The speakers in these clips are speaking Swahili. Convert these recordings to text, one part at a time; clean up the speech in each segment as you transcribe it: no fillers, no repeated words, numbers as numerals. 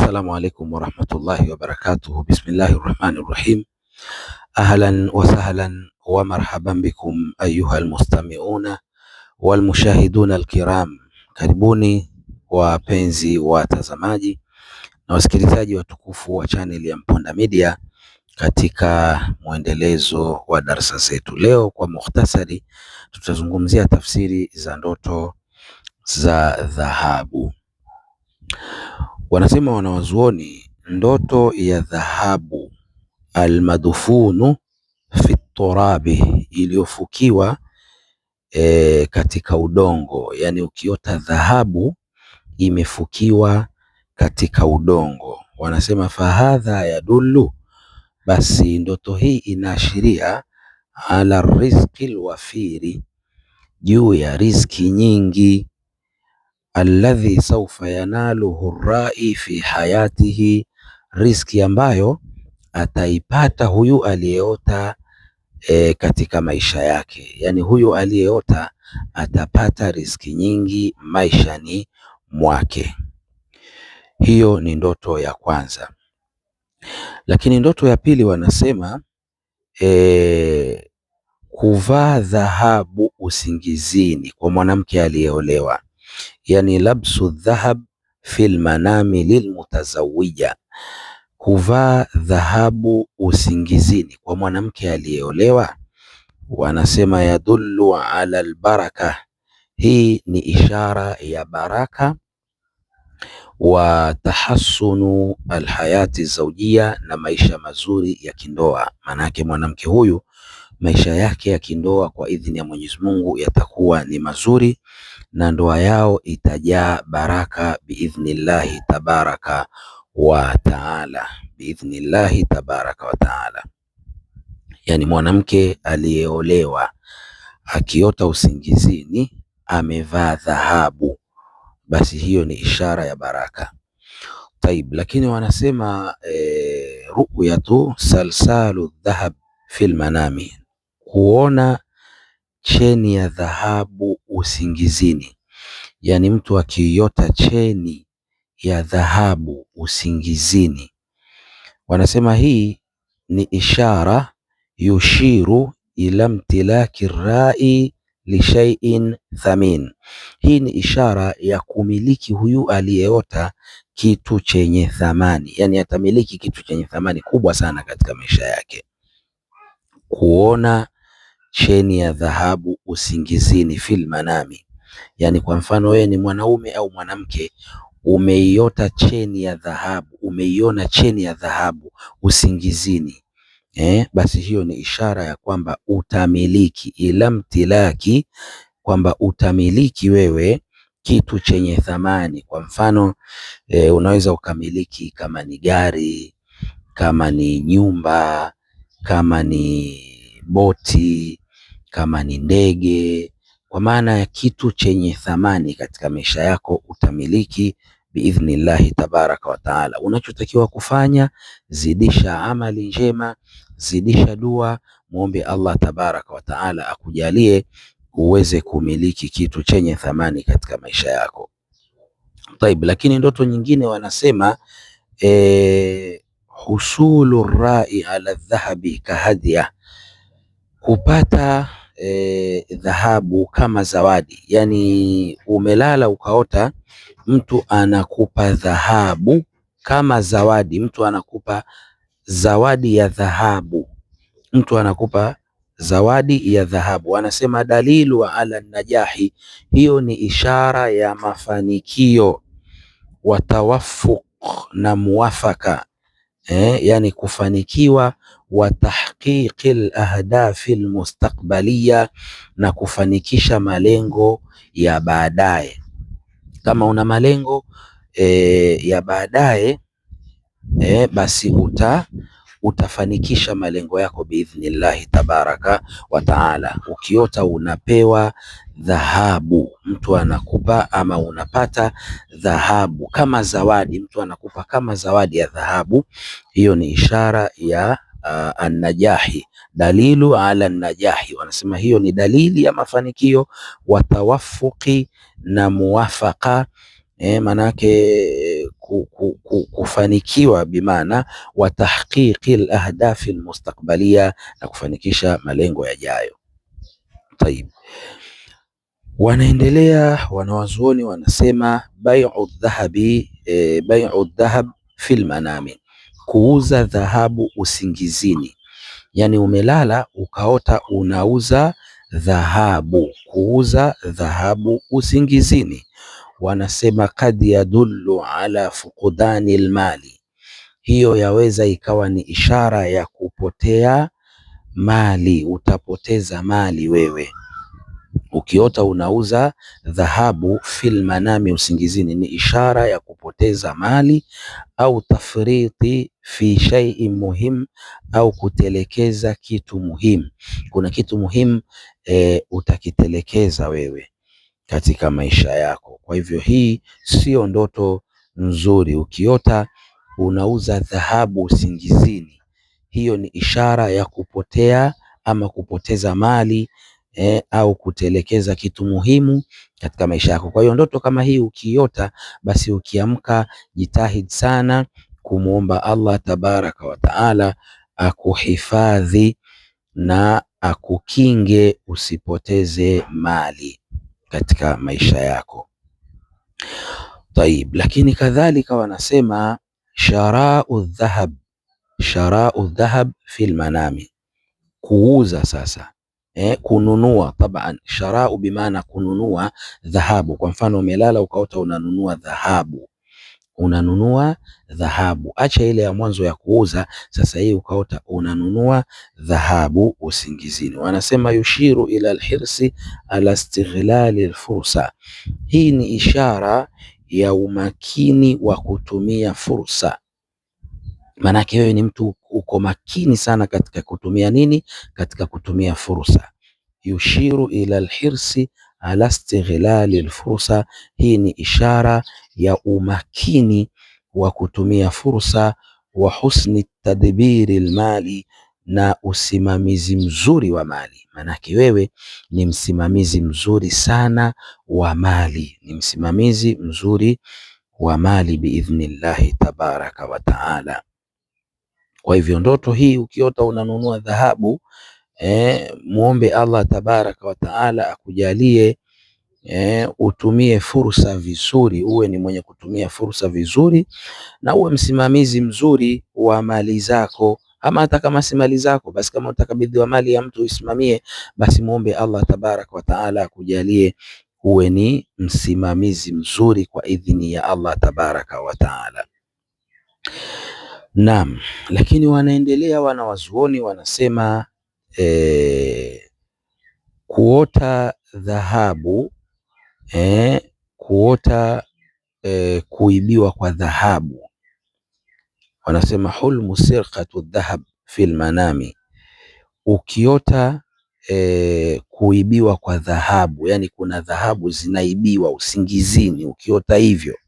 Assalamu alaikum warahmatullahi wabarakatuh. Bismillahir rahmanir rahim. Ahlan wa sahlan wa marhaban bikum ayuha almustami'una wal mushahiduna alkiram. Karibuni wapenzi watazamaji na wasikilizaji watukufu wa channel ya Mponda Media katika mwendelezo wa darasa zetu. Leo kwa mukhtasari tutazungumzia tafsiri za ndoto za dhahabu. Wanasema wanawazuoni, ndoto ya dhahabu almadfunu fi turabi, iliyofukiwa katika udongo. Yani ukiota dhahabu imefukiwa katika udongo, wanasema fahadha yadullu, basi ndoto hii inaashiria ala rizqi alwafiri, juu ya riziki nyingi, alladhi sawfa yanaluhu rai fi hayatihi, riziki ambayo ataipata huyu aliyeota katika maisha yake. Yani huyu aliyeota atapata riziki nyingi maishani mwake. Hiyo ni ndoto ya kwanza. Lakini ndoto ya pili wanasema kuvaa dhahabu usingizini kwa mwanamke aliyeolewa, yani labsu dhahab fil manami lilmutazawija, kuvaa dhahabu usingizini kwa mwanamke aliyeolewa. Wanasema yadullu ala albaraka, hii ni ishara ya baraka wa tahassunu alhayati zawjia, na maisha mazuri ya kindoa. Manake mwanamke huyu maisha yake ya kindoa kwa idhini ya Mwenyezi Mungu yatakuwa ni mazuri na ndoa yao itajaa baraka biidhnillahi tabaraka wa taala, biidhnillahi tabaraka wa taala. Yani mwanamke aliyeolewa akiota usingizini amevaa dhahabu, basi hiyo ni ishara ya baraka. Taib, lakini wanasema ru'yatu salsalu dhahab fil manami, kuona cheni ya dhahabu usingizini. Yani mtu akiota cheni ya dhahabu usingizini, wanasema hii ni ishara yushiru ila mtilaki rai li shay'in thamin, hii ni ishara ya kumiliki huyu aliyeota kitu chenye thamani. Yani atamiliki kitu chenye thamani kubwa sana katika maisha yake. Kuona cheni ya dhahabu usingizini fil manami, yani kwa mfano wewe ni mwanaume au mwanamke, umeiota cheni ya dhahabu, umeiona cheni ya dhahabu usingizini, basi hiyo ni ishara ya kwamba utamiliki, ila mtilaki, kwamba utamiliki wewe kitu chenye thamani. Kwa mfano unaweza ukamiliki kama ni gari, kama ni nyumba, kama ni boti, kama ni ndege, kwa maana ya kitu chenye thamani katika maisha yako utamiliki biidhnillahi tabaraka wa taala. Unachotakiwa kufanya, zidisha amali njema, zidisha dua, muombe Allah tabaraka wa taala akujalie uweze kumiliki kitu chenye thamani katika maisha yako. Taib, lakini ndoto nyingine wanasema husulu rai ala dhahabi kahadhiya, kupata dhahabu kama zawadi. Yani umelala ukaota mtu anakupa dhahabu kama zawadi, mtu anakupa zawadi ya dhahabu, mtu anakupa zawadi ya dhahabu. Wanasema dalilu ala najahi, hiyo ni ishara ya mafanikio, watawaffuq, na muwafaka, yani kufanikiwa, wa tahqiqi alahdafi almustaqbaliya, na kufanikisha malengo ya baadaye. Kama una malengo ya baadaye basi utafanikisha malengo yako biidhnillahi tabaraka wa taala. Ukiota unapewa dhahabu, mtu anakupa, ama unapata dhahabu kama zawadi, mtu anakupa kama zawadi ya dhahabu, hiyo ni ishara ya an-najahi, dalilu ala an-najahi. Wanasema hiyo ni dalili ya mafanikio, watawaffuqi, na muwafaqa, manake kufanikiwa bimaana wa tahqiqi al-ahdafi al-mustaqbalia, na kufanikisha malengo yajayo. Tayib, wanaendelea wanawazuoni wanasema bai'u dhahabi, bai'u dhahab fil manami, kuuza dhahabu usingizini. Yani umelala ukaota unauza dhahabu, kuuza dhahabu usingizini. Wanasema kad yadullu ala fuqdani almali, hiyo yaweza ikawa ni ishara ya kupotea mali, utapoteza mali wewe ukiota unauza dhahabu fil manami, usingizini, ni ishara ya kupoteza mali, au tafriti fi shay'in muhim, au kutelekeza kitu muhimu. Kuna kitu muhimu utakitelekeza wewe katika maisha yako. Kwa hivyo hii sio ndoto nzuri. Ukiota unauza dhahabu usingizini, hiyo ni ishara ya kupotea ama kupoteza mali au kutelekeza kitu muhimu katika maisha yako. Kwa hiyo ndoto kama hii ukiota, basi ukiamka jitahidi sana kumuomba Allah tabaraka wa taala akuhifadhi na akukinge usipoteze mali katika maisha yako. Taib, lakini kadhalika wanasema sharau dhahab, sharau dhahab fil manami, kuuza sasa kununua. Taban sharau bimaana kununua dhahabu. Kwa mfano umelala ukaota unanunua dhahabu, unanunua dhahabu, acha ile ya mwanzo ya kuuza, sasa hii ukaota unanunua dhahabu usingizini. Wanasema yushiru ila alhirsi ala istighlali alfursa, hii ni ishara ya umakini wa kutumia fursa. Maanake wewe ni mtu uko makini sana katika kutumia nini? Katika kutumia fursa. Yushiru ila alhirsi ala istighlali alfursa, hii ni ishara ya umakini wa kutumia fursa, wa husni tadbiri almali, na usimamizi mzuri wa mali. Maanake wewe ni msimamizi mzuri sana wa mali, ni msimamizi mzuri wa mali biidhnillahi tabaraka wa taala. Kwa hivyo ndoto hii ukiota unanunua dhahabu, muombe Allah tabaraka wa taala akujalie utumie fursa vizuri, uwe ni mwenye kutumia fursa vizuri, na uwe msimamizi mzuri wa mali zako. Ama hata kama si mali zako, basi kama utakabidhiwa mali ya mtu usimamie, basi muombe Allah tabaraka wa taala akujalie uwe ni msimamizi mzuri kwa idhini ya Allah tabaraka wa taala. Naam, lakini wanaendelea wanawazuoni wanasema kuota dhahabu, kuota kuibiwa kwa dhahabu. Wanasema hulmu sirqatu dhahab fil manami, ukiota kuibiwa kwa dhahabu, yani kuna dhahabu zinaibiwa usingizini, ukiota hivyo,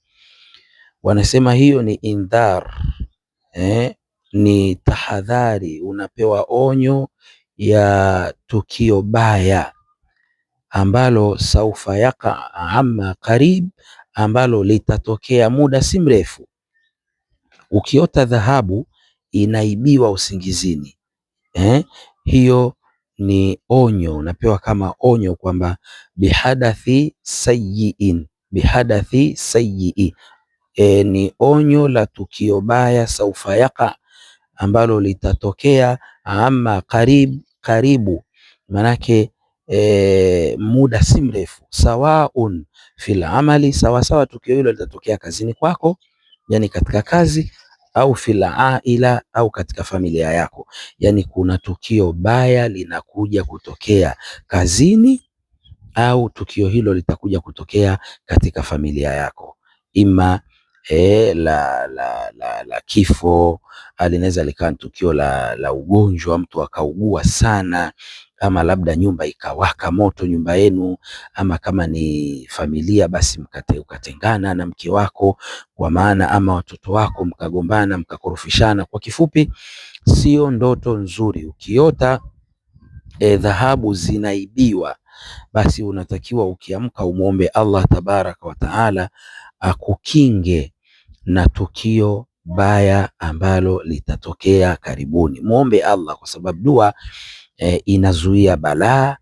wanasema hiyo ni indhar, ni tahadhari, unapewa onyo ya tukio baya ambalo saufa yaqa amma qarib, ambalo litatokea muda si mrefu. Ukiota dhahabu inaibiwa usingizini, hiyo ni onyo, unapewa kama onyo kwamba bihadathi sayyi'in, bihadathi sayyi'i, ni onyo la tukio baya, saufa yaqa, ambalo litatokea, amma qarib, karibu, manake muda si mrefu. Sawaun fil amali, sawasawa tukio hilo litatokea kazini kwako, yani katika kazi, au fil aila, au katika familia yako. Yani kuna tukio baya linakuja kutokea kazini, au tukio hilo litakuja kutokea katika familia yako, ima la kifo, linaweza likawa tukio la ugonjwa, mtu akaugua sana, ama labda nyumba ikawaka moto nyumba yenu, ama kama ni familia basi ukatengana na mke wako, kwa maana ama watoto wako mkagombana mkakorofishana. Kwa kifupi, sio ndoto nzuri. Ukiota dhahabu zinaibiwa, basi unatakiwa ukiamka umuombe Allah tabaraka wa taala akukinge na tukio baya ambalo litatokea karibuni. Muombe Allah, kwa sababu dua inazuia balaa,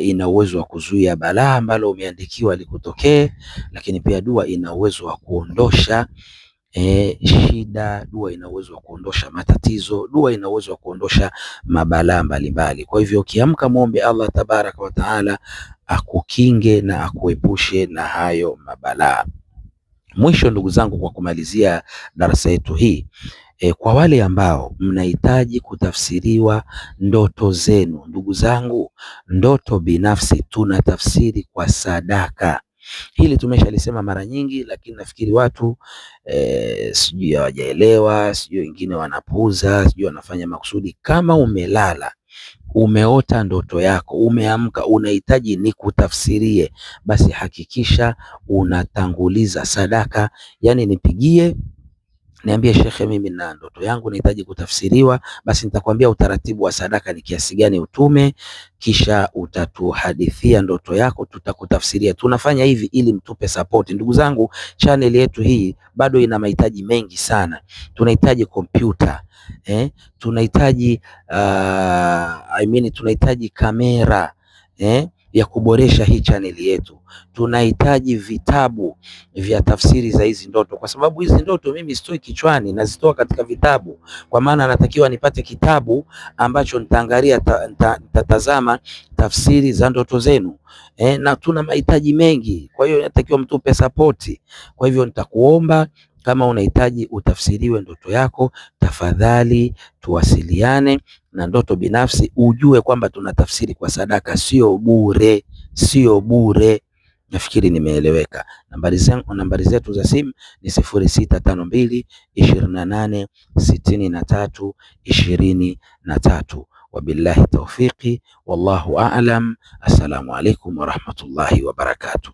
ina uwezo wa kuzuia balaa ambalo umeandikiwa likutokee, lakini pia dua ina uwezo wa kuondosha shida, dua ina uwezo wa kuondosha matatizo, dua ina uwezo wa kuondosha mabalaa mbalimbali. Kwa hivyo ukiamka, muombe Allah tabaraka wa taala akukinge na akuepushe na hayo mabalaa. Mwisho ndugu zangu, kwa kumalizia darasa yetu hii, kwa wale ambao mnahitaji kutafsiriwa ndoto zenu, ndugu zangu, ndoto binafsi tunatafsiri kwa sadaka. Hili tumeshalisema mara nyingi, lakini nafikiri watu sijui hawajaelewa, sijui wengine wanapuuza, sijui wanafanya makusudi. Kama umelala umeota ndoto yako, umeamka unahitaji ni kutafsirie, basi hakikisha unatanguliza sadaka. Yani nipigie, niambie shekhe, mimi na ndoto yangu nahitaji kutafsiriwa, basi nitakwambia utaratibu wa sadaka ni kiasi gani utume, kisha utatuhadithia ndoto yako, tutakutafsiria. Tunafanya hivi ili mtupe support. Ndugu zangu, channel yetu hii bado ina mahitaji mengi sana. Tunahitaji kompyuta, tunahitaji tunahitaji kamera ya kuboresha hii chaneli yetu. Tunahitaji vitabu vya tafsiri za hizi ndoto, kwa sababu hizi ndoto mimi sitoi kichwani, nazitoa katika vitabu. Kwa maana natakiwa nipate kitabu ambacho nitaangalia, nitatazama tafsiri za ndoto zenu, na tuna mahitaji mengi, kwa hiyo natakiwa mtupe support. Kwa hivyo nitakuomba, kama unahitaji utafsiriwe ndoto yako, tafadhali tuwasiliane. Na ndoto binafsi ujue kwamba tunatafsiri kwa sadaka, sio bure, sio bure. Nafikiri nimeeleweka. Nambari zetu za simu ni 0652 28 63 23. Wabillahi tawfiqi, wallahu a'lam. Assalamu alaikum warahmatullahi wabarakatuh.